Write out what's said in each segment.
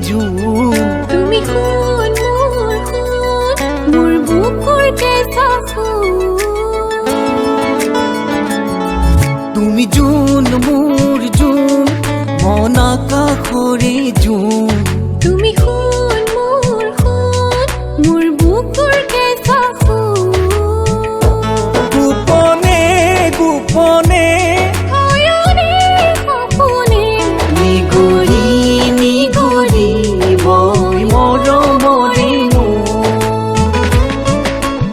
June তুমি খুন মোৰ বুকুৰ কেঁচা তুমি জুন মোৰ জুন মন আকাশৰে জুন তুমি খুন মোৰ বুকুৰ কেঁচা গোপনে গোপনে হয়নে সপোনে নিগৰি নিগৰি বৈ মৰমৰে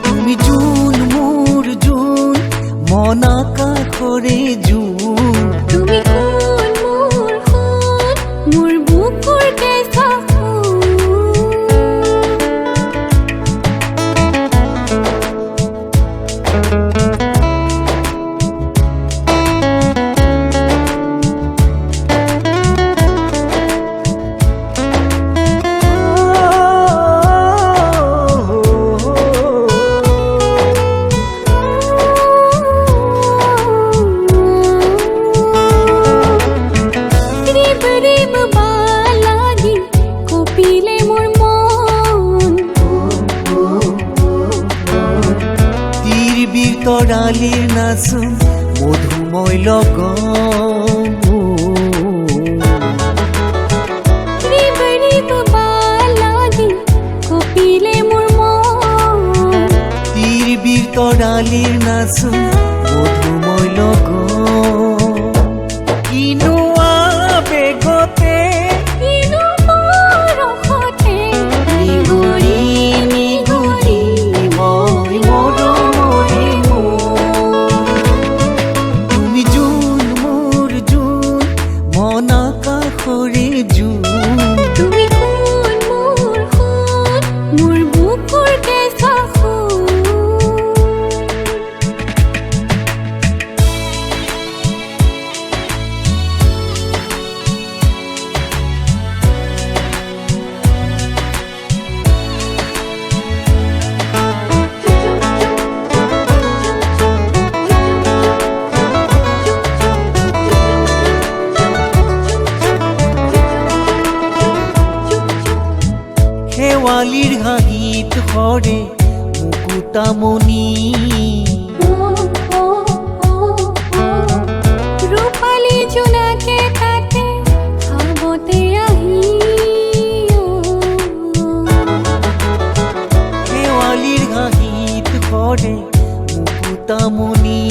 তুমি জুন মোৰ জুন মন আকাশৰে জুন তুমি খুন মোৰ বুকুৰ কেঁচা তৰালিৰ নাচোন মধুময় লগন কপিলে মোৰ মন তীৰ বীৰ তৰালিৰ নাচোন মধুময় লগন কিনো আবেগতে কিনো পৰশতে নিগৰি নিগৰি মই মৰমৰে তুমি জুন মোৰ জুন মন আকাশৰে জুন তুমি খুন মোৰ বুকুৰ কেঁচা শেৱালিৰ হাঁহিত সৰে মুকুতামণি ৰূপালী জোনাকে কাটে সাবতে আহি শেৱালিৰ হাঁহিত সৰে মুকুতামণি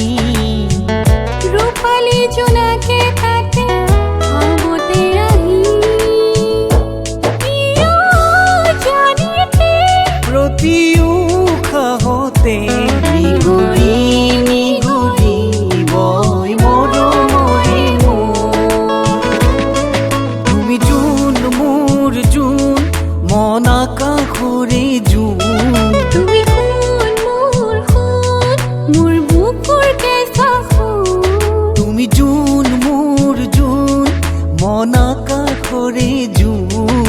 ৰূপালী জোনাকে কাটে সাবতে আহি প্ৰতি উশাহতে নিগৰি নিগৰি বৈ মৰমৰে তুমি জুন মোৰ জুন মন আকাশৰে জুন তুমি খুন মোৰ বুকুৰ কেঁচা তুমি জুন মোৰ জুন মন আকাশৰে জুন